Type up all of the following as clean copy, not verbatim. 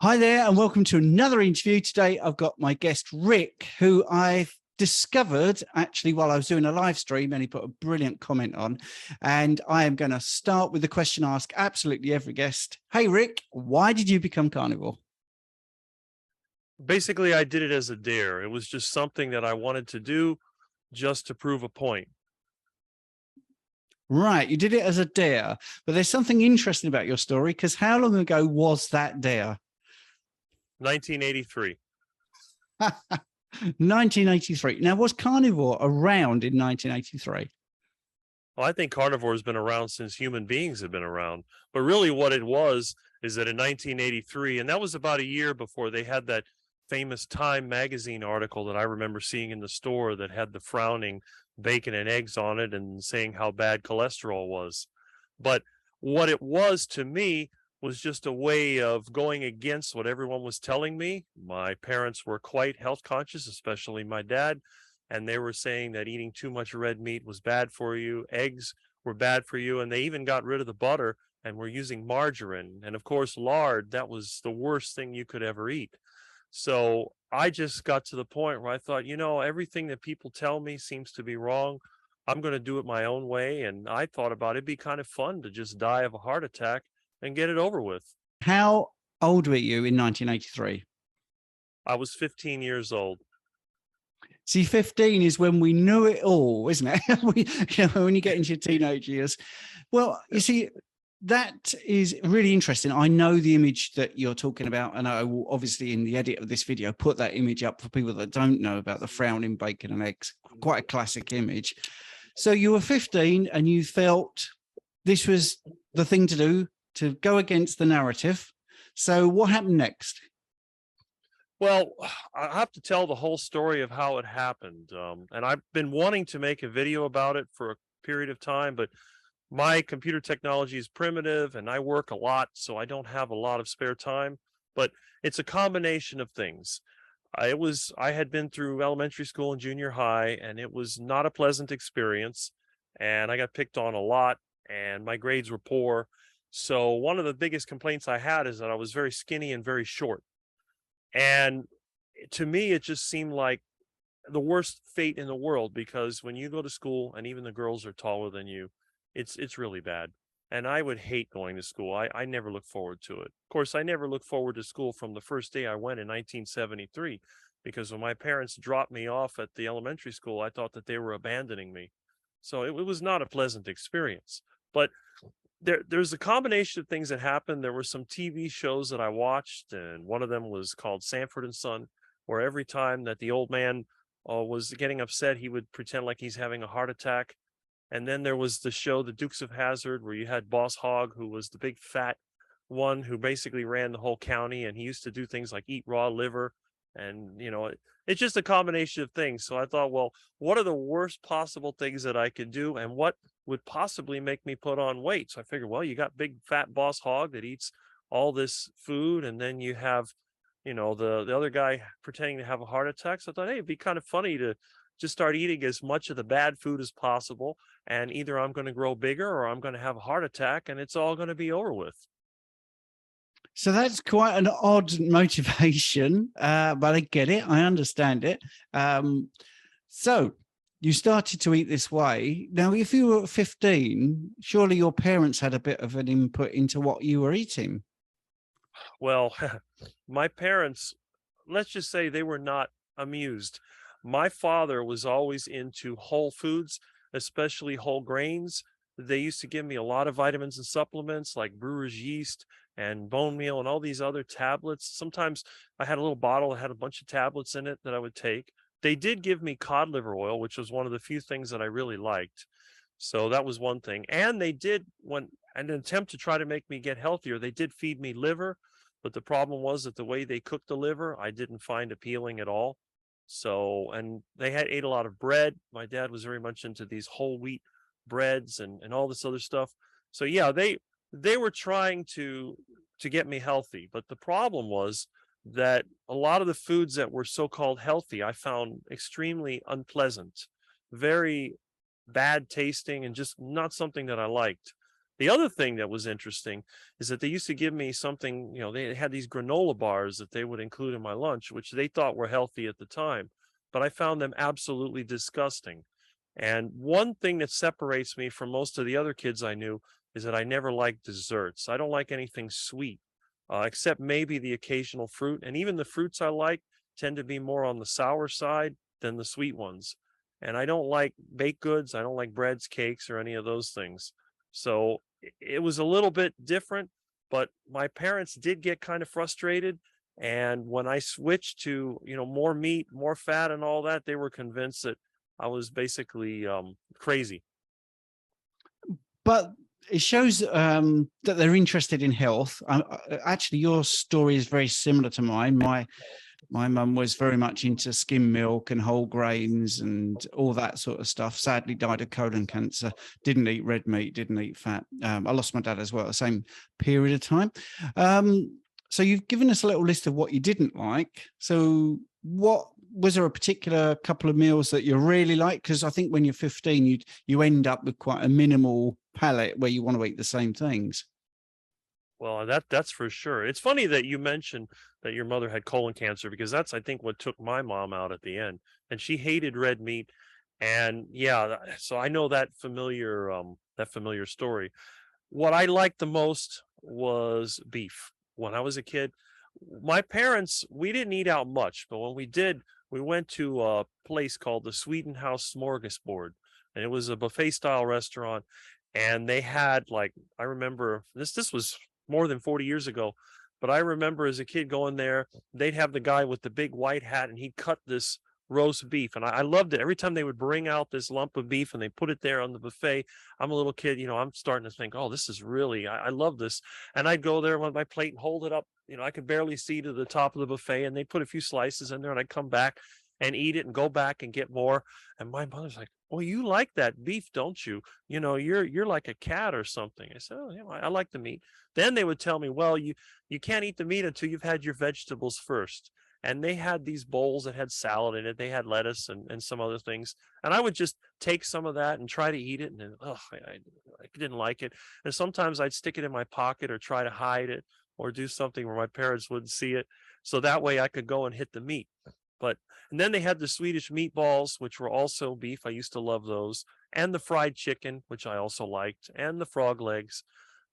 Hi there, and welcome to another interview. Today, I've got my guest, Rick, who I've discovered actually while I was doing a live stream, and he put a brilliant comment on. And I am going to start with the question I ask absolutely every guest. Hey, Rick, why did you become carnivore? Basically, I did it as a dare. It was just something that I wanted to do just to prove a point. Right, you did it as a dare, but there's something interesting about your story, because how long ago was that dare? 1983. 1983. Now, was carnivore around in 1983? Well, I think carnivore has been around since human beings have been around. But really what it was is that in 1983, and that was about a year before they had that famous Time magazine article that I remember seeing in the store that had the frowning bacon and eggs on it and saying how bad cholesterol was. But what it was to me was just a way of going against what everyone was telling me. My parents were quite health conscious, especially my dad, and they were saying that eating too much red meat was bad for you, eggs were bad for you, and they even got rid of the butter and were using margarine. And of course, lard, that was the worst thing you could ever eat. So I just got to the point where I thought, everything that people tell me seems to be wrong. I'm going to do it my own way. And I thought about it'd be kind of fun to just die of a heart attack and get it over with. How old were you in 1983? I was 15 years old. See, 15 is when we knew it all, isn't it? When you get into your teenage years. Well, you see, that is really interesting. I know the image that you're talking about, and I will obviously in the edit of this video put that image up for people that don't know about the frowning bacon and eggs. Quite a classic image. So you were 15 and you felt this was the thing to do, to go against the narrative. So what happened next? Well, I have to tell the whole story of how it happened. And I've been wanting to make a video about it for a period of time, but my computer technology is primitive and I work a lot, so I don't have a lot of spare time. But it's a combination of things. I had been through elementary school and junior high, and it was not a pleasant experience. And I got picked on a lot, and my grades were poor. So one of the biggest complaints I had is that I was very skinny and very short. And to me, it just seemed like the worst fate in the world, because when you go to school and even the girls are taller than you, it's really bad. And I would hate going to school. I never look forward to it. Of course, I never looked forward to school from the first day I went in 1973, because when my parents dropped me off at the elementary school, I thought that they were abandoning me. So it was not a pleasant experience. But there's a combination of things that happened. There were some TV shows that I watched, and one of them was called Sanford and Son, where every time that the old man was getting upset, he would pretend like he's having a heart attack. And then there was the show, The Dukes of Hazzard, where you had Boss Hogg, who was the big fat one who basically ran the whole county, and he used to do things like eat raw liver. And, it's just a combination of things. So I thought, well, what are the worst possible things that I could do, and what would possibly make me put on weight? So I figured, well, you got big fat Boss Hogg that eats all this food, and then you have, the other guy pretending to have a heart attack. So I thought, hey, it'd be kind of funny to just start eating as much of the bad food as possible, and either I'm going to grow bigger or I'm going to have a heart attack, and it's all going to be over with. So that's quite an odd motivation, but I get it. I understand it. So you started to eat this way. Now, if you were 15, surely your parents had a bit of an input into what you were eating. Well, my parents, let's just say they were not amused. My father was always into whole foods, especially whole grains. They used to give me a lot of vitamins and supplements like brewer's yeast and bone meal and all these other tablets. Sometimes I had a little bottle that had a bunch of tablets in it that I would take. They did give me cod liver oil, which was one of the few things that I really liked. So that was one thing. And they did, when an attempt to try to make me get healthier, they did feed me liver. But the problem was that the way they cooked the liver, I didn't find appealing at all. So, and they had ate a lot of bread. My dad was very much into these whole wheat breads and all this other stuff. So yeah, they were trying to get me healthy. But the problem was that a lot of the foods that were so-called healthy, I found extremely unpleasant, very bad tasting, and just not something that I liked. The other thing that was interesting is that they used to give me something, they had these granola bars that they would include in my lunch, which they thought were healthy at the time, but I found them absolutely disgusting. And one thing that separates me from most of the other kids I knew is that I never liked desserts. I don't like anything sweet, except maybe the occasional fruit. And even the fruits I like tend to be more on the sour side than the sweet ones. And I don't like baked goods. I don't like breads, cakes, or any of those things. So it was a little bit different, but my parents did get kind of frustrated. And when I switched to, more meat, more fat and all that, they were convinced that I was basically crazy. But it shows that they're interested in health. Actually, your story is very similar to mine. My mum was very much into skim milk and whole grains and all that sort of stuff. Sadly, died of colon cancer. Didn't eat red meat. Didn't eat fat. I lost my dad as well at the same period of time. So you've given us a little list of what you didn't like. So what was there a particular couple of meals that you really like? Because I think when you're 15, you end up with quite a minimal palate where you want to eat the same things. Well, that's for sure. It's funny that you mentioned that your mother had colon cancer, because that's, I think, what took my mom out at the end. And she hated red meat. And yeah, so I know that familiar story. What I liked the most was beef. When I was a kid, my parents, we didn't eat out much, but when we did, we went to a place called the Sweden House Smorgasbord, and it was a buffet style restaurant. And they had, like, I remember this was more than 40 years ago, but I remember as a kid going there, they'd have the guy with the big white hat and he'd cut this roast beef. And I loved it. Every time they would bring out this lump of beef and they put it there on the buffet, I'm a little kid, I'm starting to think, oh, this is really, I love this. And I'd go there with my plate and hold it up. I could barely see to the top of the buffet, and they'd put a few slices in there, and I'd come back and eat it and go back and get more. And my mother's like, well, you like that beef, don't you? You're like a cat or something. I said, oh, I like the meat. Then they would tell me, well, you can't eat the meat until you've had your vegetables first. And they had these bowls that had salad in it. They had lettuce and some other things. And I would just take some of that and try to eat it. And then, I didn't like it. And sometimes I'd stick it in my pocket or try to hide it or do something where my parents wouldn't see it. So that way I could go and hit the meat. And then they had the Swedish meatballs, which were also beef. I used to love those. And the fried chicken, which I also liked, and the frog legs.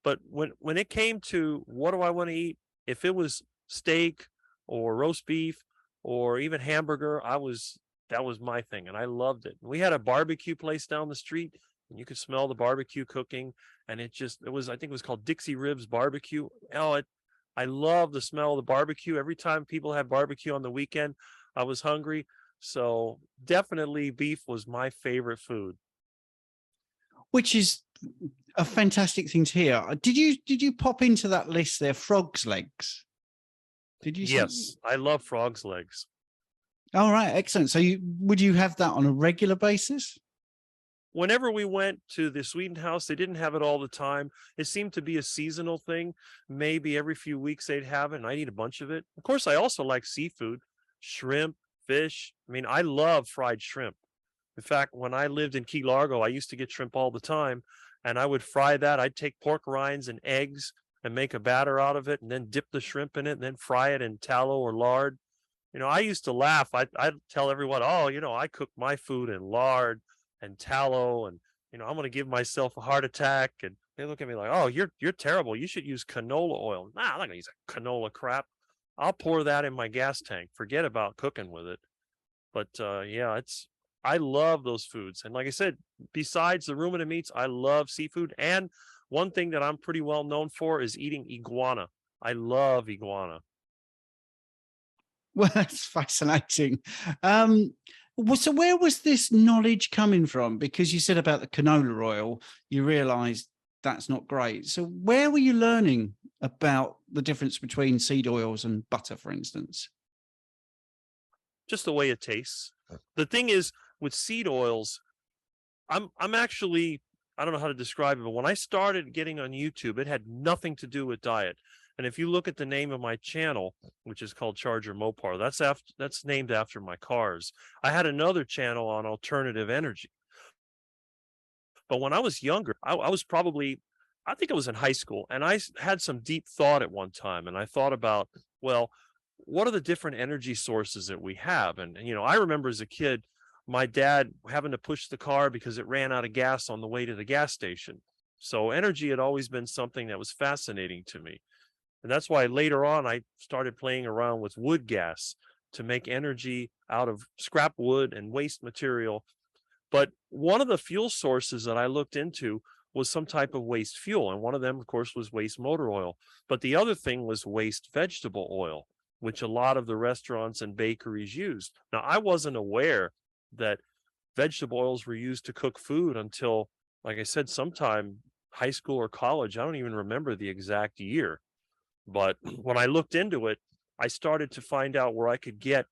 But when it came to what do I want to eat, if it was steak or roast beef or even hamburger, that was my thing, and I loved it. We had a barbecue place down the street, and you could smell the barbecue cooking, and I think it was called Dixie Ribs Barbecue. I love the smell of the barbecue. Every time people had barbecue on the weekend, I was hungry. So definitely beef was my favorite food. Which is a fantastic thing to hear. Did you pop into that list there, frog's legs? Did you? Yes, I love frog's legs. All right, excellent. So would you have that on a regular basis? Whenever we went to the Sweden House, they didn't have it all the time. It seemed to be a seasonal thing. Maybe every few weeks they'd have it, and I'd eat a bunch of it. Of course, I also like seafood, shrimp, fish. I mean, I love fried shrimp. In fact, when I lived in Key Largo, I used to get shrimp all the time, and I would fry that. I'd take pork rinds and eggs and make a batter out of it, and then dip the shrimp in it, and then fry it in tallow or lard. I used to laugh. I'd tell everyone, oh, I cook my food in lard and tallow, and I'm going to give myself a heart attack. And they look at me like, oh, you're terrible. You should use canola oil. Nah, I'm not going to use that canola crap. I'll pour that in my gas tank. Forget about cooking with it. But yeah, I love those foods. And like I said, besides the ruminant meats, I love seafood. And one thing that I'm pretty well known for is eating iguana. I love iguana. Well, that's fascinating. So where was this knowledge coming from? Because you said about the canola oil, you realized that's not great. So where were you learning about the difference between seed oils and butter, for instance? Just the way it tastes. The thing is, with seed oils, I'm actually, I don't know how to describe it, but when I started getting on YouTube, it had nothing to do with diet. And if you look at the name of my channel, which is called Charger Mopar, that's named after my cars. I had another channel on alternative energy. But when I was younger, I was probably, I think it was in high school, and had some deep thought at one time, and I thought about, well, what are the different energy sources that we have? And I remember as a kid, my dad having to push the car because it ran out of gas on the way to the gas station. So energy had always been something that was fascinating to me. And that's why later on I started playing around with wood gas to make energy out of scrap wood and waste material. But one of the fuel sources that I looked into was some type of waste fuel. And one of them, of course, was waste motor oil. But the other thing was waste vegetable oil, which a lot of the restaurants and bakeries used. Now, I wasn't aware that vegetable oils were used to cook food until, like I said, sometime high school or college. I don't even remember the exact year. But when I looked into it, I started to find out where I could get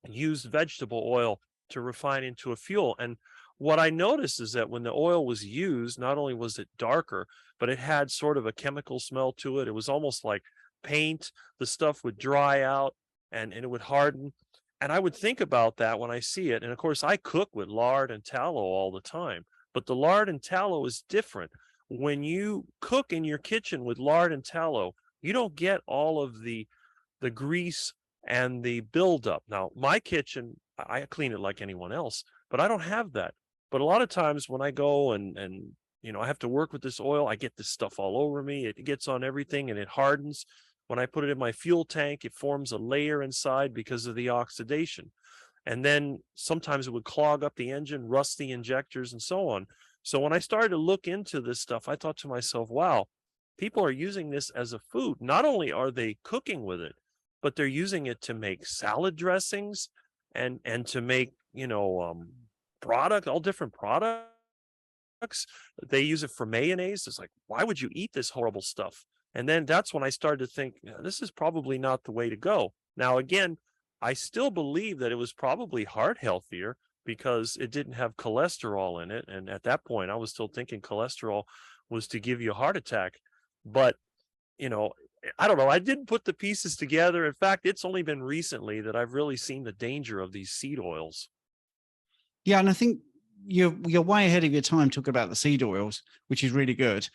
used vegetable oil to refine into a fuel. And what I noticed is that when the oil was used, not only was it darker, but it had sort of a chemical smell to it. It was almost like paint. The stuff would dry out and it would harden. And I would think about that when I see it. And of course, I cook with lard and tallow all the time, but the lard and tallow is different. When you cook in your kitchen with lard and tallow, you don't get all of the grease and the buildup. Now, my kitchen, I clean it like anyone else, but I don't have that. But a lot of times when I go and I have to work with this oil, I get this stuff all over me. It gets on everything and it hardens. When I put it in my fuel tank, it forms a layer inside because of the oxidation. And then sometimes it would clog up the engine, rust the injectors, and so on. So when I started to look into this stuff, I thought to myself, wow, people are using this as a food. Not only are they cooking with it, but they're using it to make salad dressings and to make, product, all different products. They use it for mayonnaise. It's like, why would you eat this horrible stuff? And then that's when I started to think, this is probably not the way to go. Now, again, I still believe that it was probably heart healthier because it didn't have cholesterol in it. And at that point, I was still thinking cholesterol was to give you a heart attack. But, I don't know. I didn't put the pieces together. In fact, it's only been recently that I've really seen the danger of these seed oils. Yeah, and I think you're way ahead of your time talking about the seed oils, which is really good.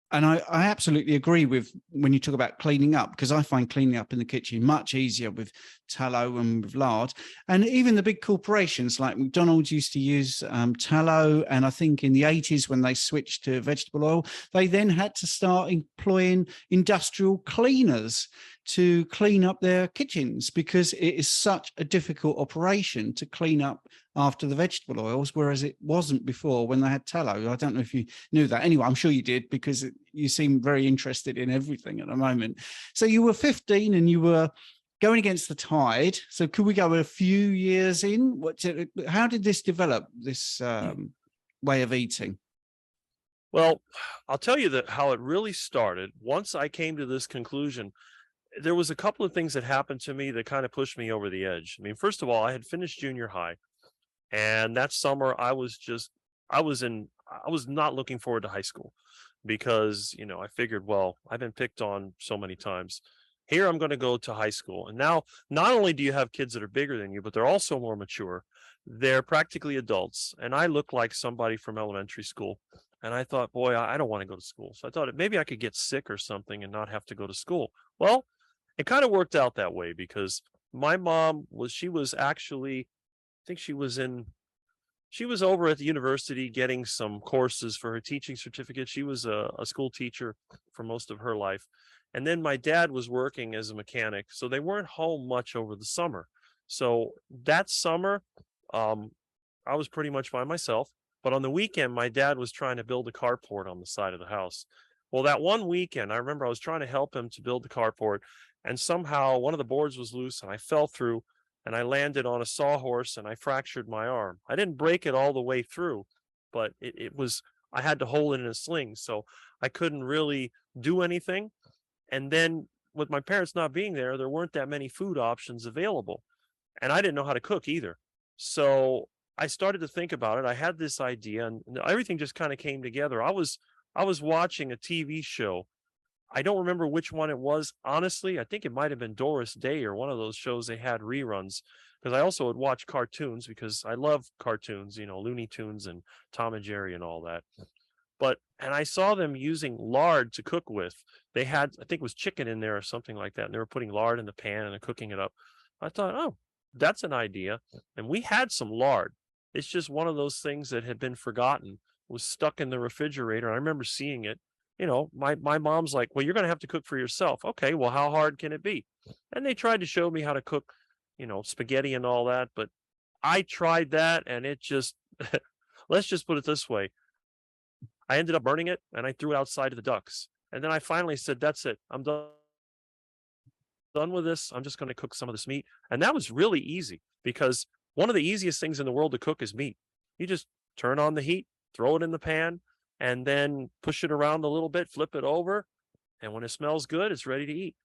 And I absolutely agree with when you talk about cleaning up, because I find cleaning up in the kitchen much easier with tallow and with lard. And even the big corporations like McDonald's used to use tallow. And I think in the 80s, when they switched to vegetable oil, they then had to start employing industrial cleaners to clean up their kitchens, because it is such a difficult operation to clean up after the vegetable oils, whereas it wasn't before when they had tallow. I don't know if you knew that. Anyway, I'm sure you did, because you seem very interested in everything at the moment. So you were 15 and you were going against the tide. So could we go a few years in? How did this develop, this way of eating? Well, I'll tell you that how it really started. Once I came to this conclusion, there was a couple of things that happened to me that kind of pushed me over the edge. I mean, first of all, I had finished junior high, and that summer I was not looking forward to high school because, I figured, well, I've been picked on so many times. Here I'm going to go to high school. And now not only do you have kids that are bigger than you, but they're also more mature. They're practically adults. And I look like somebody from elementary school. And I thought, boy, I don't want to go to school. So I thought maybe I could get sick or something and not have to go to school. Well, it kind of worked out that way because my mom she was actually, I think she was over at the university getting some courses for her teaching certificate. She was a school teacher for most of her life. And then my dad was working as a mechanic. So they weren't home much over the summer. So that summer, I was pretty much by myself. But on the weekend, my dad was trying to build a carport on the side of the house. Well, that one weekend, I remember I was trying to help him to build the carport. And somehow one of the boards was loose and I fell through and I landed on a sawhorse and I fractured my arm. I didn't break it all the way through, but I had to hold it in a sling. So I couldn't really do anything. And then with my parents not being there, there weren't that many food options available. And I didn't know how to cook either. So I started to think about it. I had this idea and everything just kind of came together. I was watching a TV show. I don't remember which one it was. Honestly, I think it might have been Doris Day or one of those shows they had reruns, because I also would watch cartoons because I love cartoons, Looney Tunes and Tom and Jerry and all that. And I saw them using lard to cook with. They had, I think it was chicken in there or something like that. And they were putting lard in the pan and they're cooking it up. I thought, oh, that's an idea. And we had some lard. It's just one of those things that had been forgotten, was stuck in the refrigerator. I remember seeing it. My mom's like, well, you're going to have to cook for yourself. Okay, well, how hard can it be? And they tried to show me how to cook, spaghetti and all that. But I tried that and it just, let's just put it this way. I ended up burning it and I threw it outside of the ducks. And then I finally said, that's it. I'm done with this. I'm just going to cook some of this meat. And that was really easy because one of the easiest things in the world to cook is meat. You just turn on the heat, throw it in the pan, and then push it around a little bit, flip it over. And when it smells good, it's ready to eat.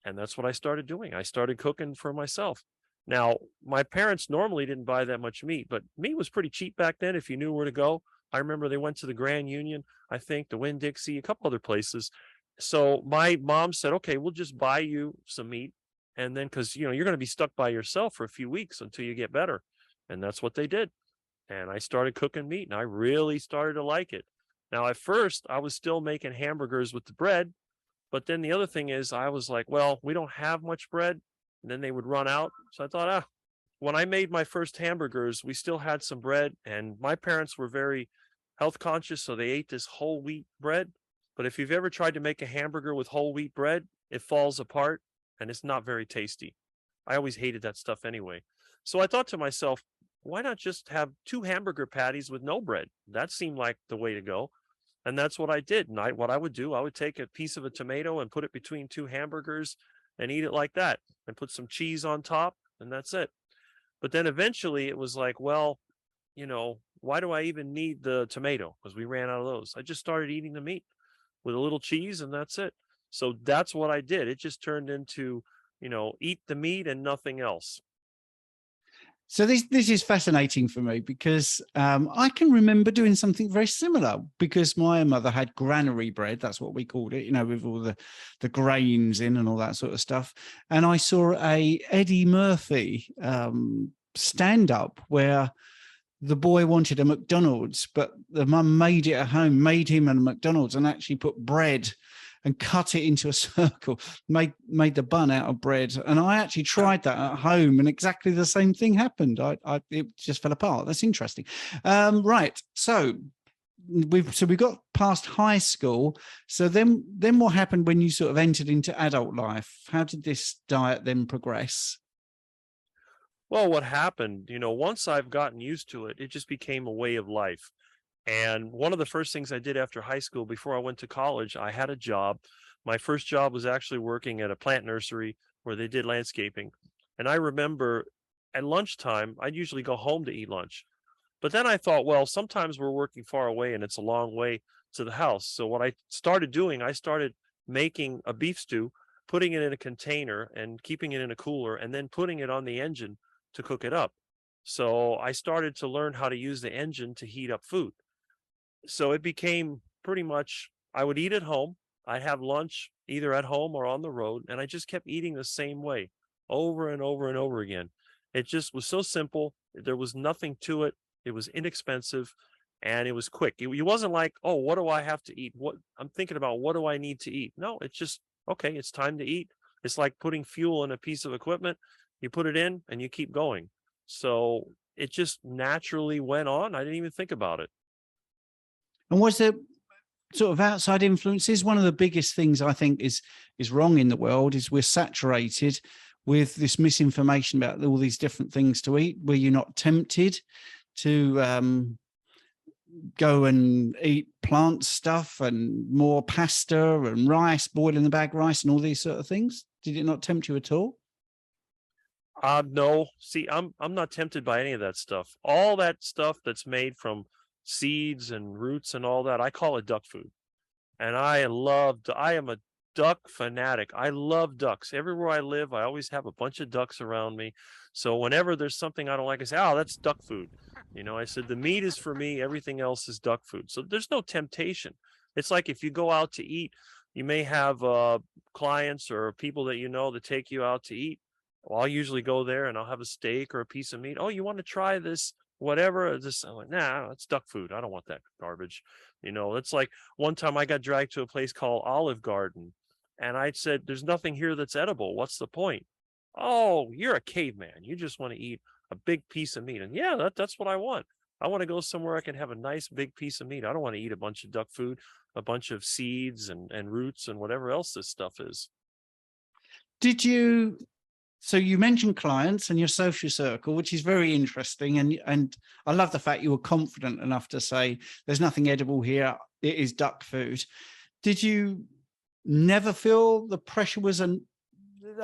And that's what I started doing. I started cooking for myself. Now, my parents normally didn't buy that much meat, but meat was pretty cheap back then if you knew where to go. I remember they went to the Grand Union, I think, the Winn-Dixie, a couple other places. So my mom said, okay, we'll just buy you some meat. And then, because, you're going to be stuck by yourself for a few weeks until you get better. And that's what they did. And I started cooking meat and I really started to like it. Now, at first, I was still making hamburgers with the bread. But then the other thing is I was like, well, we don't have much bread. And then they would run out. So I thought, when I made my first hamburgers, we still had some bread. And my parents were very health conscious, so they ate this whole wheat bread. But if you've ever tried to make a hamburger with whole wheat bread, it falls apart and it's not very tasty. I always hated that stuff anyway. So I thought to myself, why not just have 2 hamburger patties with no bread? That seemed like the way to go. And that's what I did. And what I would do, I would take a piece of a tomato and put it between 2 hamburgers and eat it like that and put some cheese on top. And that's it. But then eventually it was like, well, why do I even need the tomato? Because we ran out of those. I just started eating the meat with a little cheese and that's it. So that's what I did. It just turned into, eat the meat and nothing else. So this is fascinating for me because I can remember doing something very similar because my mother had granary bread. That's what we called it, with all the grains in and all that sort of stuff. And I saw a Eddie Murphy stand up where the boy wanted a McDonald's, but the mum made it at home, made him a McDonald's and actually put bread and cut it into a circle, made the bun out of bread. And I actually tried that at home and exactly the same thing happened. It just fell apart. That's interesting. Right. So we got past high school. So then what happened when you sort of entered into adult life? How did this diet then progress? Well, what happened, once I've gotten used to it, it just became a way of life. And one of the first things I did after high school, before I went to college, I had a job. My first job was actually working at a plant nursery where they did landscaping. And I remember at lunchtime, I'd usually go home to eat lunch. But then I thought, well, sometimes we're working far away and it's a long way to the house. So what I started doing, I started making a beef stew, putting it in a container and keeping it in a cooler, and then putting it on the engine to cook it up. So I started to learn how to use the engine to heat up food. So it became pretty much, I would eat at home. I'd have lunch either at home or on the road. And I just kept eating the same way over and over and over again. It just was so simple. There was nothing to it. It was inexpensive and it was quick. It wasn't like, oh, what do I have to eat? What I'm thinking about, what do I need to eat? No, it's just, okay, it's time to eat. It's like putting fuel in a piece of equipment. You put it in and you keep going. So it just naturally went on. I didn't even think about it. And was there sort of outside influences? One of the biggest things I think is wrong in the world is we're saturated with this misinformation about all these different things to eat. Were you not tempted to go and eat plant stuff and more pasta and rice, boil in the bag rice and all these sort of things? Did it not tempt you at all? No. See, I'm not tempted by any of that stuff. All that stuff that's made from seeds and roots and all that, I call it duck food. And I am a duck fanatic. I love ducks. Everywhere I live, I always have a bunch of ducks around me. So whenever there's something I don't like, I say, oh, that's duck food. I said, the meat is for me. Everything else is duck food. So there's no temptation. It's like if you go out to eat, you may have clients or people that that take you out to eat. Well, I'll usually go there and I'll have a steak or a piece of meat. Oh, you want to try this whatever. I'm like, nah, it's duck food. I don't want that garbage. It's like one time I got dragged to a place called Olive Garden, and I said, there's nothing here that's edible. What's the point? Oh, you're a caveman. You just want to eat a big piece of meat. And yeah, that's what I want. I want to go somewhere I can have a nice big piece of meat. I don't want to eat a bunch of duck food, a bunch of seeds and roots and whatever else this stuff is. So you mentioned clients and your social circle, which is very interesting. And I love the fact you were confident enough to say, there's nothing edible here. It is duck food. Did you never feel the pressure was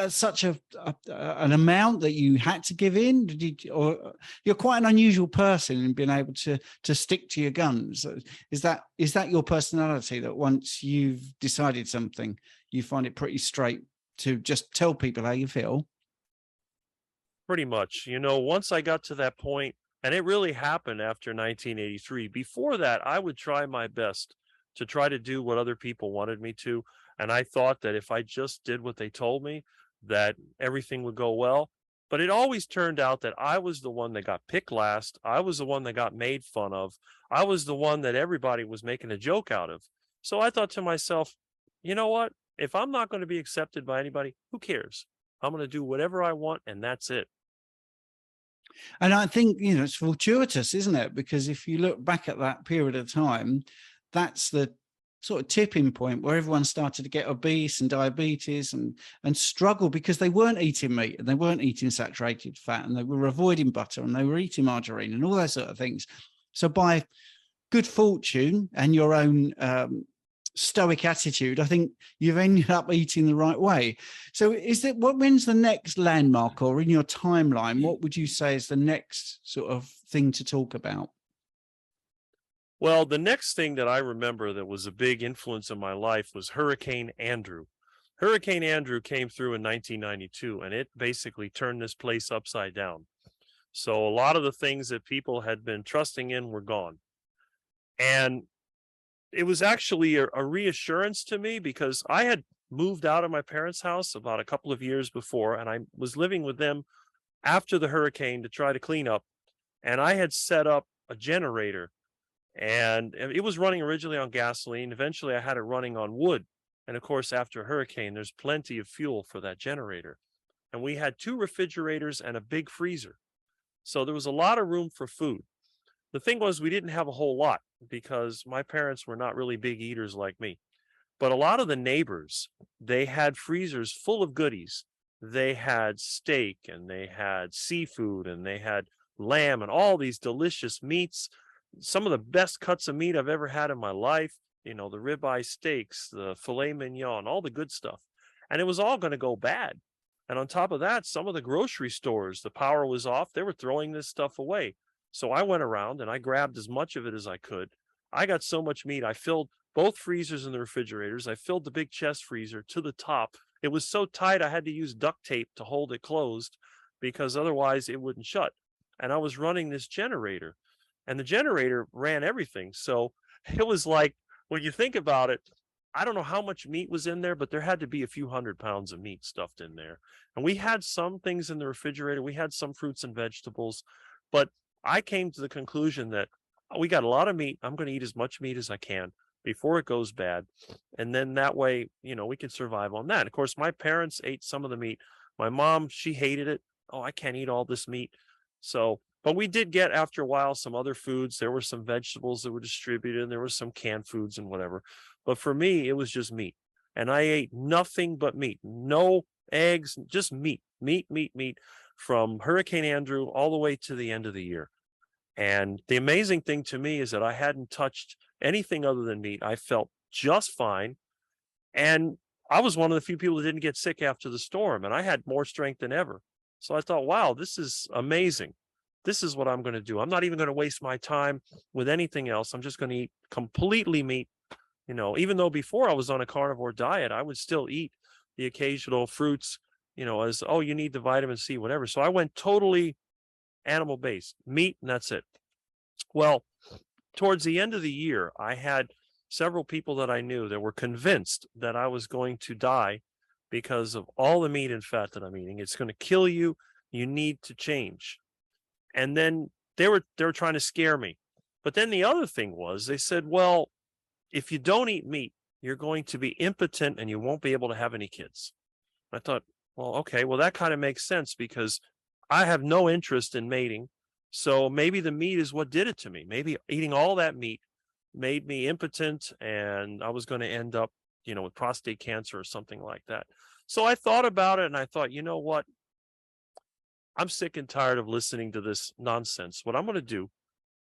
such an amount that you had to give in? Or you're quite an unusual person in being able to stick to your guns? Is that your personality, that once you've decided something, you find it pretty straight to just tell people how you feel? Pretty much. Once I got to that point, and it really happened after 1983. Before that, I would try my best to try to do what other people wanted me to. And I thought that if I just did what they told me, that everything would go well. But it always turned out that I was the one that got picked last. I was the one that got made fun of. I was the one that everybody was making a joke out of. So I thought to myself, you know what? If I'm not going to be accepted by anybody, who cares? I'm going to do whatever I want, and that's it. And I think, it's fortuitous, isn't it? Because if you look back at that period of time, that's the sort of tipping point where everyone started to get obese and diabetes and struggle because they weren't eating meat and they weren't eating saturated fat and they were avoiding butter and they were eating margarine and all those sort of things. So by good fortune and your own stoic attitude, I think you've ended up eating the right way. So when's the next landmark, or in your timeline, what would you say is the next sort of thing to talk about? Well, the next thing that I remember that was a big influence in my life was Hurricane Andrew. Hurricane Andrew came through in 1992, and it basically turned this place upside down. So a lot of the things that people had been trusting in were gone. And it was actually a reassurance to me, because I had moved out of my parents' house about a couple of years before, and I was living with them after the hurricane to try to clean up. And I had set up a generator, and it was running originally on gasoline. Eventually I had it running on wood. And of course, after a hurricane, there's plenty of fuel for that generator. And we had 2 refrigerators and a big freezer. So there was a lot of room for food. The thing was, we didn't have a whole lot because my parents were not really big eaters like me. But a lot of the neighbors, they had freezers full of goodies. They had steak and they had seafood and they had lamb and all these delicious meats. Some of the best cuts of meat I've ever had in my life, the ribeye steaks, the filet mignon, all the good stuff. And it was all going to go bad. And on top of that, some of the grocery stores, the power was off. They were throwing this stuff away. So I went around and I grabbed as much of it as I could. I got so much meat. I filled both freezers and the refrigerators. I filled the big chest freezer to the top. It was so tight, I had to use duct tape to hold it closed because otherwise it wouldn't shut. And I was running this generator, and the generator ran everything. So it was like, when you think about it, I don't know how much meat was in there, but there had to be a few 100 pounds of meat stuffed in there. And we had some things in the refrigerator. We had some fruits and vegetables, but I came to the conclusion that we got a lot of meat. I'm going to eat as much meat as I can before it goes bad. And then that way, we can survive on that. Of course, my parents ate some of the meat. My mom, she hated it. Oh, I can't eat all this meat. So, but we did get, after a while, some other foods. There were some vegetables that were distributed, and there was some canned foods and whatever. But for me, it was just meat. And I ate nothing but meat. No eggs, just meat, meat, from Hurricane Andrew all the way to the end of the year. And the amazing thing to me is that I hadn't touched anything other than meat. I felt just fine. And I was one of the few people that didn't get sick after the storm, and I had more strength than ever. So I thought, wow, this is amazing. This is what I'm going to do. I'm not even going to waste my time with anything else. I'm just going to eat completely meat. Even though before I was on a carnivore diet, I would still eat the occasional fruits, as, oh, you need the vitamin C, whatever. So I went totally animal based, meat, and that's it. Well, towards the end of the year, I had several people that I knew that were convinced that I was going to die because of all the meat and fat that I'm eating. It's going to kill you. You need to change. And then they were trying to scare me. But then the other thing was, they said, well, if you don't eat meat, you're going to be impotent and you won't be able to have any kids. I thought, well, okay, well, that kind of makes sense because I have no interest in mating. So maybe the meat is what did it to me. Maybe eating all that meat made me impotent and I was going to end up, with prostate cancer or something like that. So I thought about it and I thought, you know what? I'm sick and tired of listening to this nonsense. What I'm going to do,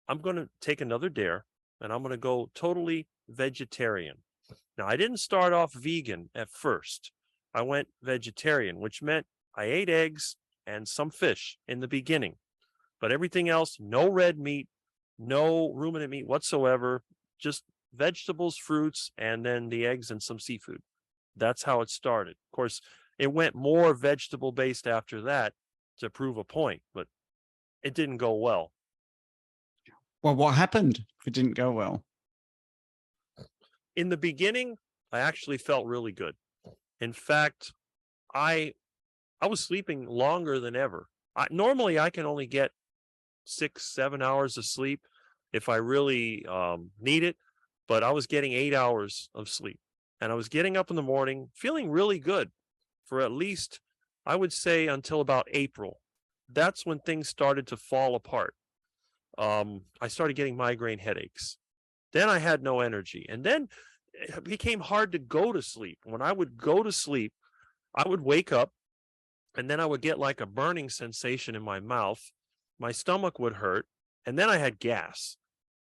I'm going to take another dare and I'm going to go totally vegetarian. Now, I didn't start off vegan at first. I went vegetarian, which meant I ate eggs and some fish in the beginning, but everything else, no red meat, no ruminant meat whatsoever, just vegetables, fruits, and then the eggs and some seafood. That's how it started. Of course, it went more vegetable based after that to prove a point, but it didn't go well. Well, what happened if it didn't go well? In the beginning, I actually felt really good. In fact, I was sleeping longer than ever. Normally, I can only get 6-7 hours of sleep if I really need it, but I was getting 8 hours of sleep. And I was getting up in the morning feeling really good for at least, I would say, until about April. That's when things started to fall apart. I started getting migraine headaches. Then I had no energy. And then it became hard to go to sleep. When I would go to sleep, I would wake up and then I would get like a burning sensation in my mouth. My stomach would hurt. And then I had gas.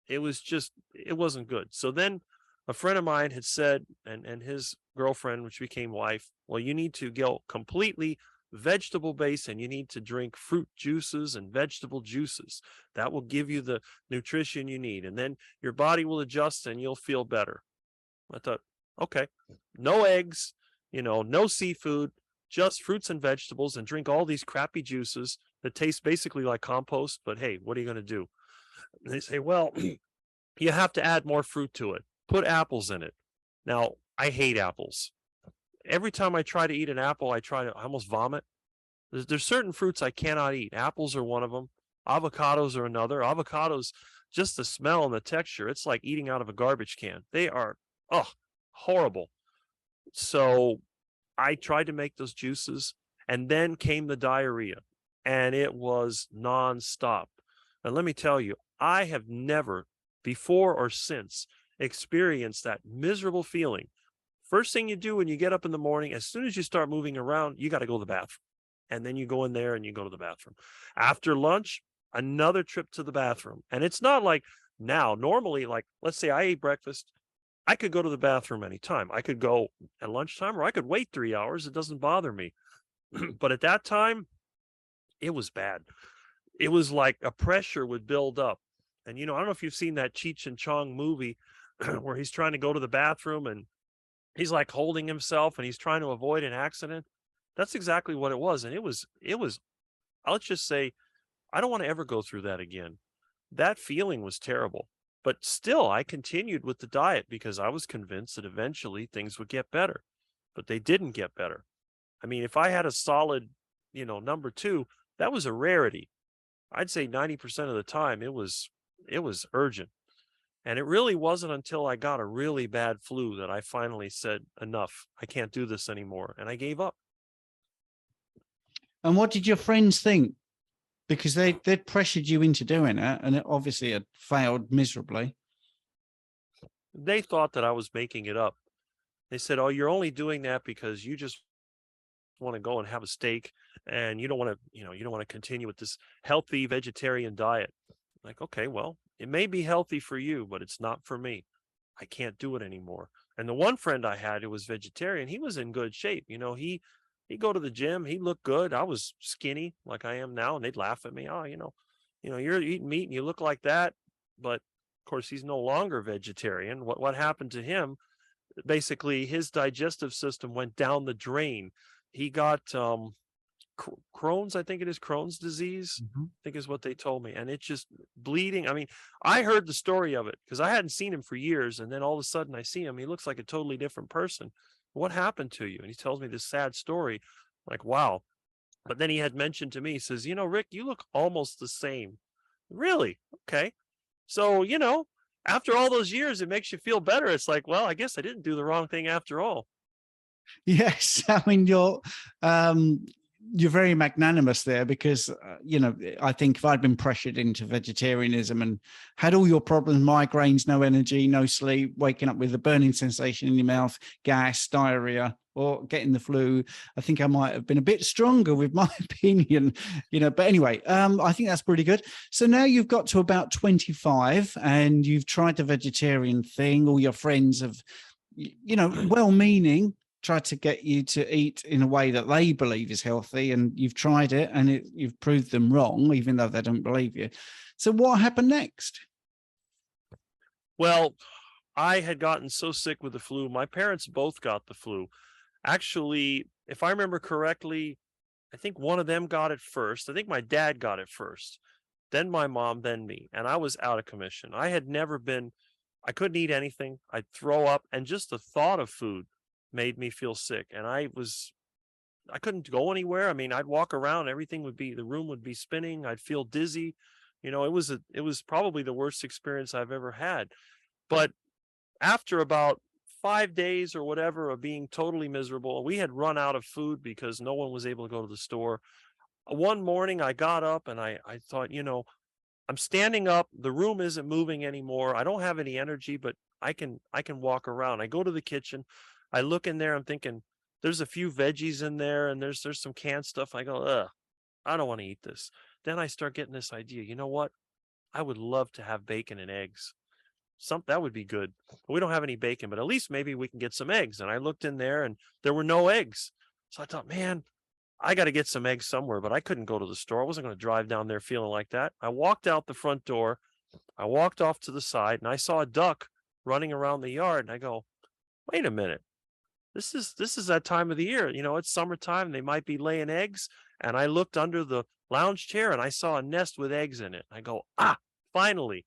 It wasn't good. So then a friend of mine had said, and his girlfriend, which became wife, well, you need to go completely vegetable based and you need to drink fruit juices and vegetable juices. That will give you the nutrition you need. And then your body will adjust and you'll feel better. I thought, okay, no eggs, no seafood, just fruits and vegetables and drink all these crappy juices that taste basically like compost. But hey, what are you going to do? And they say, well, you have to add more fruit to it. Put apples in it. Now, I hate apples. Every time I try to eat an apple, I almost vomit. There's certain fruits I cannot eat. Apples are one of them. Avocados are another. Avocados, just the smell and the texture, it's like eating out of a garbage can. They are, horrible. So I tried to make those juices, and then came the diarrhea, and it was nonstop. And let me tell you, I have never, before or since, experienced that miserable feeling. First thing you do when you get up in the morning, as soon as you start moving around, you got to go to the bathroom. And then you go in there and you go to the bathroom. After lunch, another trip to the bathroom. And it's not like now, normally, like, let's say I ate breakfast, I could go to the bathroom anytime. I could go at lunchtime or I could wait 3 hours. It doesn't bother me. But at that time, it was bad. It was like a pressure would build up. And, I don't know if you've seen that Cheech and Chong movie where he's trying to go to the bathroom and he's like holding himself and he's trying to avoid an accident. That's exactly what it was. And it was, let's just say, I don't want to ever go through that again. That feeling was terrible. But still, I continued with the diet because I was convinced that eventually things would get better. But they didn't get better. I mean, if I had a solid, number 2, that was a rarity. I'd say 90% of the time it was urgent. And it really wasn't until I got a really bad flu that I finally said, enough, I can't do this anymore. And I gave up. And what did your friends think? Because they'd pressured you into doing it, and it obviously had failed miserably. They thought that I was making it up. They said, oh, you're only doing that because you just want to go and have a steak and you don't want to continue with this healthy vegetarian diet. Like, okay, well, it may be healthy for you, but it's not for me. I can't do it anymore. And the one friend I had who was vegetarian, he was in good shape. He'd go to the gym. He looked good. I was skinny like I am now. And they'd laugh at me. Oh, you're eating meat and you look like that. But of course, he's no longer vegetarian. What happened to him? Basically, his digestive system went down the drain. He got Crohn's, I think it is Crohn's disease, I think is what they told me. And it's just bleeding. I mean, I heard the story of it because I hadn't seen him for years. And then all of a sudden I see him. He looks like a totally different person. What happened to you? And he tells me this sad story. Like, wow. But then he had mentioned to me, he says, Rick, you look almost the same Really? Okay. So, after all those years, it makes you feel better. It's like, well, I guess I didn't do the wrong thing after all. Yes, I mean um, you're very magnanimous there because I think if I'd been pressured into vegetarianism and had all your problems, migraines, no energy, no sleep, waking up with a burning sensation in your mouth, gas, diarrhea, or getting the flu, I think I might have been a bit stronger with my opinion, But anyway, I think that's pretty good. So now you've got to about 25 and you've tried the vegetarian thing. All your friends have, well-meaning, tried to get you to eat in a way that they believe is healthy, and you've tried it and you've proved them wrong, even though they don't believe you. So what happened next? Well, I had gotten so sick with the flu. My parents both got the flu. Actually, if I remember correctly, I think one of them got it first. I think my dad got it first, then my mom, then me. And I was out of commission. I couldn't eat anything. I'd throw up. And just the thought of food made me feel sick. And I couldn't go anywhere. I mean, I'd walk around, the room would be spinning. I'd feel dizzy. It was probably the worst experience I've ever had. But after about 5 days or whatever of being totally miserable, we had run out of food because no one was able to go to the store. One morning I got up and I thought, I'm standing up. The room isn't moving anymore. I don't have any energy, but I can walk around. I go to the kitchen. I look in there. I'm thinking there's a few veggies in there and there's some canned stuff. I go, ugh, I don't want to eat this. Then I start getting this idea. You know what? I would love to have bacon and eggs. That would be good. But we don't have any bacon, but at least maybe we can get some eggs. And I looked in there and there were no eggs. So I thought, man, I got to get some eggs somewhere, but I couldn't go to the store. I wasn't going to drive down there feeling like that. I walked out the front door. I walked off to the side and I saw a duck running around the yard. And I go, wait a minute. This is that time of the year. It's summertime. They might be laying eggs. And I looked under the lounge chair and I saw a nest with eggs in it. I go, finally.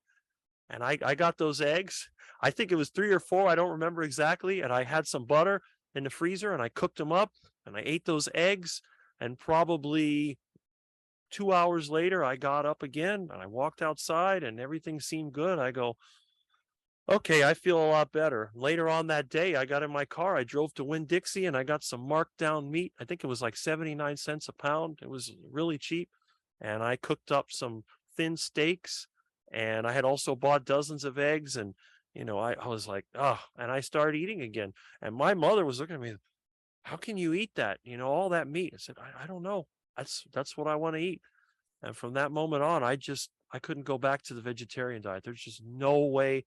And I got those eggs. I think it was 3 or 4. I don't remember exactly. And I had some butter in the freezer and I cooked them up and I ate those eggs. And probably 2 hours later, I got up again and I walked outside and everything seemed good. I go, okay, I feel a lot better. Later on that day, I got in my car. I drove to Winn-Dixie and I got some marked down meat. I think it was like 79 cents a pound. It was really cheap. And I cooked up some thin steaks. And I had also bought dozens of eggs. And, I was like, and I started eating again. And my mother was looking at me, how can you eat that? All that meat. I said, I don't know. That's what I want to eat. And from that moment on, I couldn't go back to the vegetarian diet. There's just no way.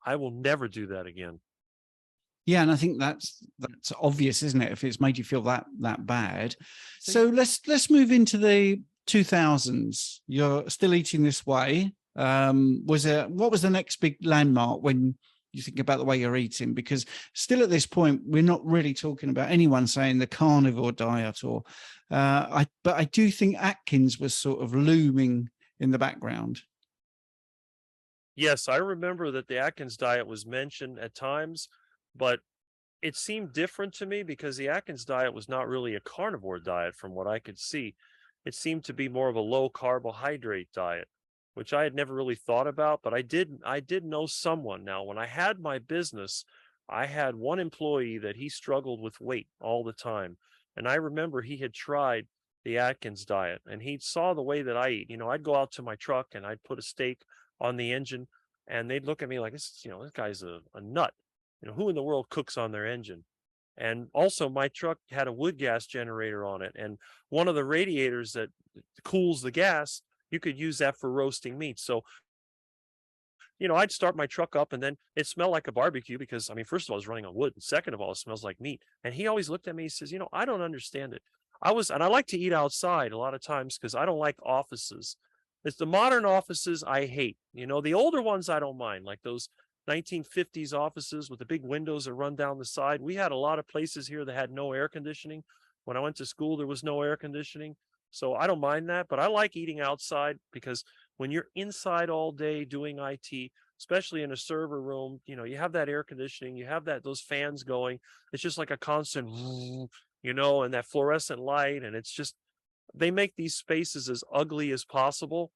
I will never do that again. Yeah, and I think that's obvious, isn't it? If it's made you feel that bad. So let's move into the 2000s. You're still eating this way. What was the next big landmark when you think about the way you're eating? Because still at this point, we're not really talking about anyone saying the carnivore diet but I do think Atkins was sort of looming in the background. Yes, I remember that the Atkins diet was mentioned at times, but it seemed different to me because the Atkins diet was not really a carnivore diet from what I could see. It seemed to be more of a low carbohydrate diet, which I had never really thought about, but I did know someone. Now, when I had my business, I had one employee that he struggled with weight all the time. And I remember he had tried the Atkins diet and he saw the way that I eat. I'd go out to my truck and I'd put a steak on the engine and they'd look at me like, this guy's a nut. Who in the world cooks on their engine? And also my truck had a wood gas generator on it. And one of the radiators that cools the gas, you could use that for roasting meat. So, I'd start my truck up and then it smelled like a barbecue because, first of all, I was running on wood. And second of all, it smells like meat. And he always looked at me, he says, I don't understand it. And I like to eat outside a lot of times because I don't like offices. It's the modern offices I hate. The older ones I don't mind, like those 1950s offices with the big windows that run down the side. We had a lot of places here that had no air conditioning. When I went to school, there was no air conditioning. So I don't mind that, but I like eating outside because when you're inside all day doing IT, especially in a server room, you have that air conditioning, you have those fans going. It's just like a constant, and that fluorescent light. And it's just, they make these spaces as ugly as possible.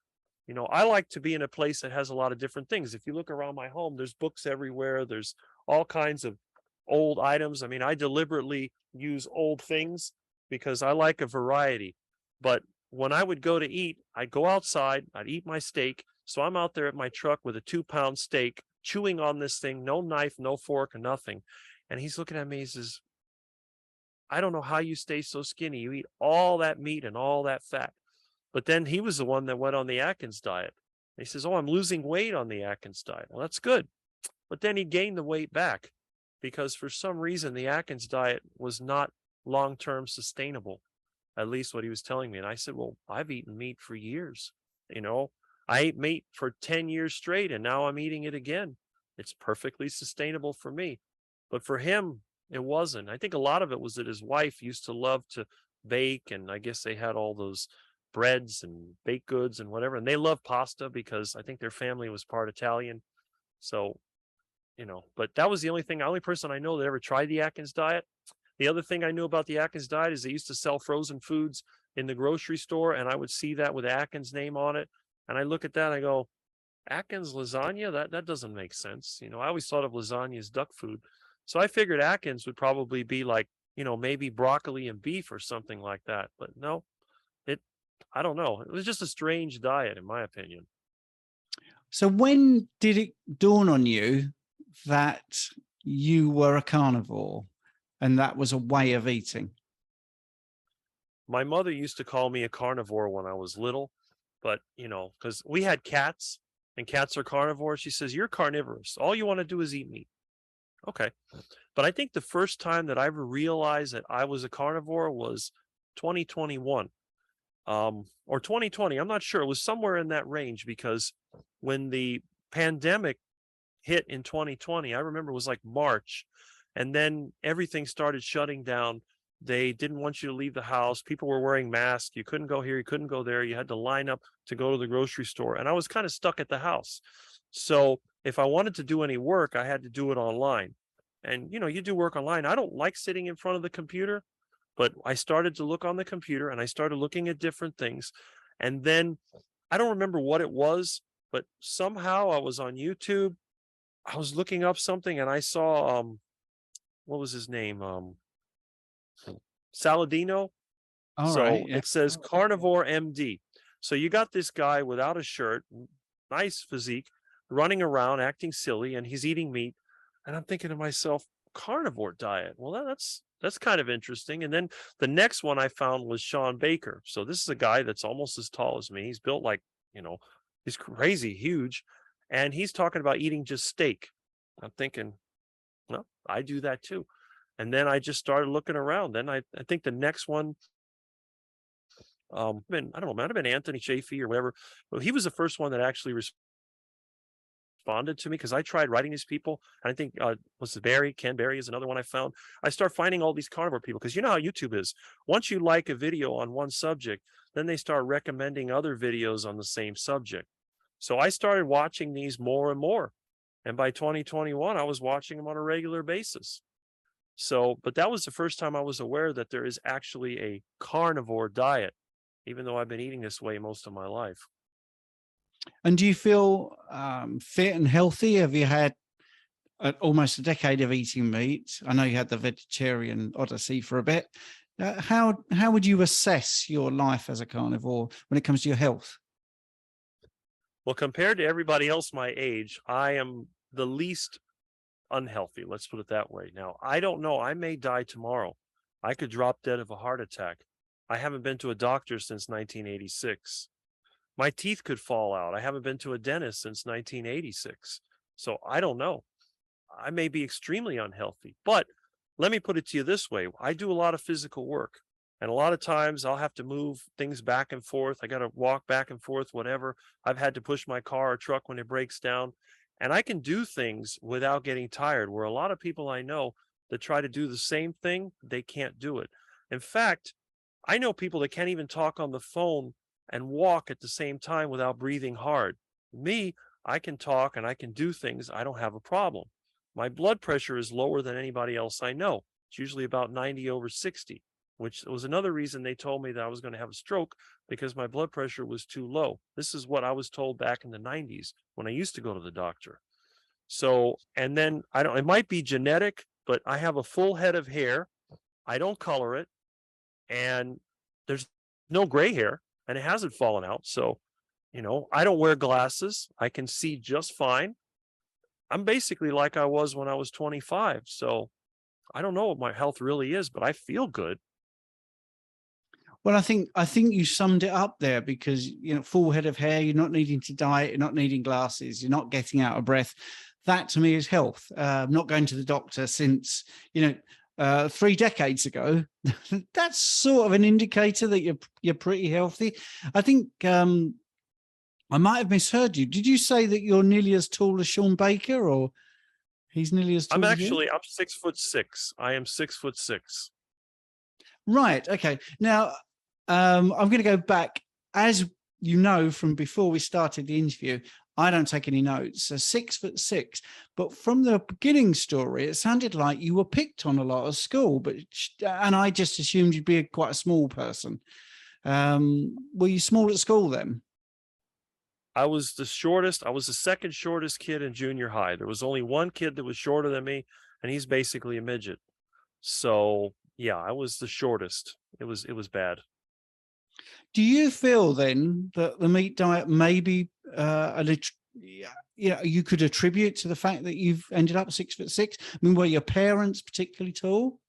You know, I like to be in a place that has a lot of different things. If you look around my home, there's books everywhere. There's all kinds of old items. I mean, I deliberately use old things because I like a variety. But when I would go to eat, I'd go outside, I'd eat my steak. So I'm out there at my truck with a 2-pound steak, chewing on this thing, no knife, no fork, or nothing. And he's looking at me, he says, I don't know how you stay so skinny. You eat all that meat and all that fat. But then he was the one that went on the Atkins diet. He says, oh, I'm losing weight on the Atkins diet. Well, that's good. But then he gained the weight back because for some reason the Atkins diet was not long-term sustainable, at least what he was telling me. And I said, well, I've eaten meat for years. You know, I ate meat for 10 years straight and now I'm eating it again. It's perfectly sustainable for me. But for him, it wasn't. I think a lot of it was that his wife used to love to bake, and I guess they had all those breads and baked goods and whatever. And they love pasta because I think their family was part Italian. So, you know, but that was the only person I know that ever tried the Atkins diet. The other thing I knew about the Atkins diet is they used to sell frozen foods in the grocery store, and I would see that with Atkins name on it. And I look at that and I go, Atkins lasagna? That doesn't make sense. You know, I always thought of lasagna as duck food. So I figured Atkins would probably be like, you know, maybe broccoli and beef or something like that. But no, I don't know. It was just a strange diet, in my opinion. So when did it dawn on you that you were a carnivore and that was a way of eating? My mother used to call me a carnivore when I was little, but, you know, because we had cats and cats are carnivores. She says, you're carnivorous. All you want to do is eat meat. Okay. But I think the first time that I ever realized that I was a carnivore was 2021. Or 2020, I'm not sure. It was somewhere in that range because when the pandemic hit in 2020, I remember it was like March, and then everything started shutting down. They didn't want you to leave the house. People were wearing masks. You couldn't go here. You couldn't go there. You had to line up to go to the grocery store. And I was kind of stuck at the house. So if I wanted to do any work, I had to do it online. And, you know, you do work online. I don't like sitting in front of the computer. But I started to look on the computer and I started looking at different things. And then I don't remember what it was, but somehow I was on YouTube. I was looking up something and I saw, what was his name? Saladino. All So right. Yeah. it says Carnivore MD. So you got this guy without a shirt, nice physique, running around acting silly, and he's eating meat. And I'm thinking to myself, carnivore diet. Well, that's kind of interesting. And then the next one I found was Sean Baker. So this is a guy that's almost as tall as me. He's built like, you know, he's crazy huge. And he's talking about eating just steak. I'm thinking, well, I do that too. And then I just started looking around. Then I think the next one, I don't know, might have been Anthony Chafee or whatever. But he was the first one that actually responded to me because I tried writing these people. And I think was it Ken Berry is another one I found. I start finding all these carnivore people because you know how YouTube is. Once you like a video on one subject, then they start recommending other videos on the same subject. So I started watching these more and more. And by 2021, I was watching them on a regular basis. So, but that was the first time I was aware that there is actually a carnivore diet, even though I've been eating this way most of my life. And do you feel fit and healthy? Have you had almost a decade of eating meat? I know you had the vegetarian odyssey for a bit. How would you assess your life as a carnivore when it comes to your health? Well, compared to everybody else my age, I am the least unhealthy. Let's put it that way. Now, I don't know. I may die tomorrow. I could drop dead of a heart attack. I haven't been to a doctor since 1986. My teeth could fall out. I haven't been to a dentist since 1986. So I don't know. I may be extremely unhealthy. But let me put it to you this way. I do a lot of physical work. And a lot of times I'll have to move things back and forth. I got to walk back and forth, whatever. I've had to push my car or truck when it breaks down. And I can do things without getting tired, where a lot of people I know that try to do the same thing, they can't do it. In fact, I know people that can't even talk on the phone and walk at the same time without breathing hard. Me, I can talk and I can do things. I don't have a problem. My blood pressure is lower than anybody else I know. It's usually about 90/60. which was another reason they told me that I was going to have a stroke, because my blood pressure was too low. This is what I was told back in the 90s when I used to go to the doctor. So, and then it might be genetic, but I have a full head of hair. I don't color it, and there's no gray hair, and it hasn't fallen out. So, I don't wear glasses. I can see just fine. I'm basically like I was when I was 25. So I don't know what my health really is, but I feel good. Well, I think you summed it up there, because, full head of hair, you're not needing to diet, you're not needing glasses, you're not getting out of breath. That to me is health. Not going to the doctor since, 3 decades ago. That's sort of an indicator that you're pretty healthy. I think I might have misheard you. Did you say that you're nearly as tall as Sean Baker, or he's nearly as tall as you? I'm 6'6". I am 6'6". Right. Okay. Now, I'm going to go back. As you know from before we started the interview, I don't take any notes. So 6'6". But from the beginning story, it sounded like you were picked on a lot at school. And I just assumed you'd be quite a small person. Were you small at school then? I was the shortest. I was the second shortest kid in junior high. There was only one kid that was shorter than me, and he's basically a midget. So yeah, I was the shortest. It was bad. Do you feel then that the meat diet maybe you could attribute to the fact that you've ended up 6'6"? I mean, were your parents particularly tall?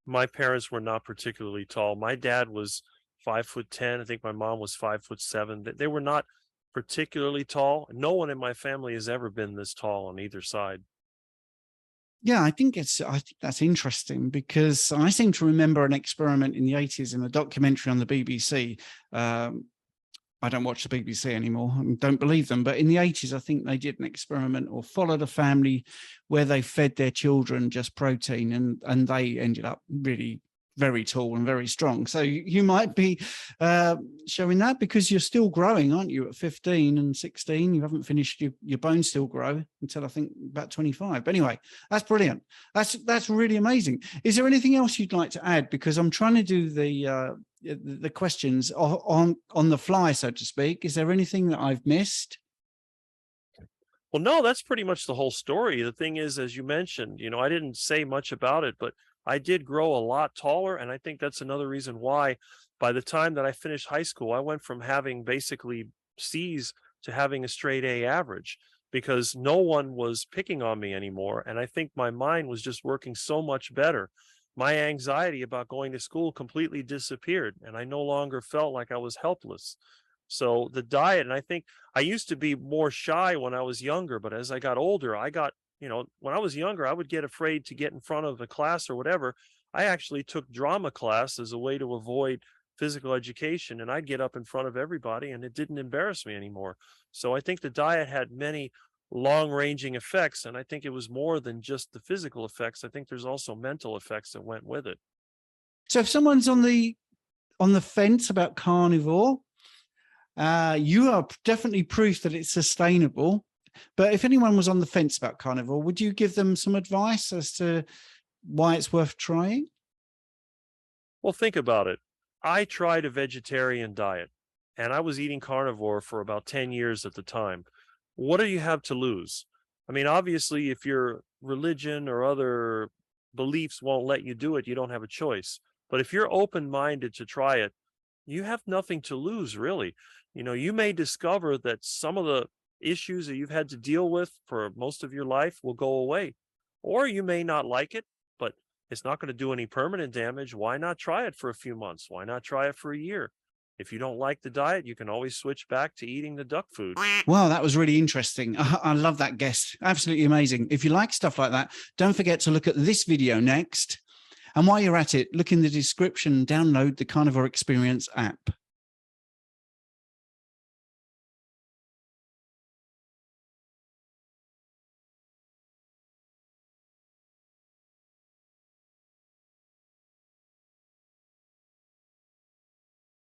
My parents were not particularly tall. My dad was 5'10". I think my mom was 5'7". They were not particularly tall. No one in my family has ever been this tall on either side. Yeah, I think that's interesting, because I seem to remember an experiment in the 80s in a documentary on the BBC. I don't watch the BBC anymore and don't believe them, but in the 80s, I think they did an experiment or followed a family where they fed their children just protein, and they ended up really very tall and very strong. So you might be showing that, because you're still growing, aren't you? At 15 and 16, you haven't finished, your bones still grow until I think about 25. But anyway, that's brilliant. That's really amazing. Is there anything else you'd like to add? Because I'm trying to do the questions on the fly, so to speak. Is there anything that I've missed? Well, no, that's pretty much the whole story. The thing is, as you mentioned, I didn't say much about it, but I did grow a lot taller. And I think that's another reason why by the time that I finished high school, I went from having basically C's to having a straight A average, because no one was picking on me anymore. And I think my mind was just working so much better. My anxiety about going to school completely disappeared, and I no longer felt like I was helpless. So the diet, and I think I used to be more shy when I was younger, but as I got older, when I was younger, I would get afraid to get in front of a class or whatever. I actually took drama class as a way to avoid physical education, and I'd get up in front of everybody, and it didn't embarrass me anymore. So I think the diet had many long-ranging effects, and I think it was more than just the physical effects. I think there's also mental effects that went with it. So if someone's on the fence about carnivore, you are definitely proof that it's sustainable. But if anyone was on the fence about carnivore, would you give them some advice as to why it's worth trying? Well, think about it. I tried a vegetarian diet, and I was eating carnivore for about 10 years at the time. What do you have to lose? I mean, obviously, if your religion or other beliefs won't let you do it, you don't have a choice. But if you're open-minded to try it, you have nothing to lose, really. You may discover that some of the issues that you've had to deal with for most of your life will go away. Or you may not like it, but it's not going to do any permanent damage. Why not try it for a few months? Why not try it for a year? If you don't like the diet, you can always switch back to eating the duck food. Wow, that was really interesting. I love that guest. Absolutely amazing. If you like stuff like that, don't forget to look at this video next. And while you're at it, look in the description, download the Carnivore Experience app.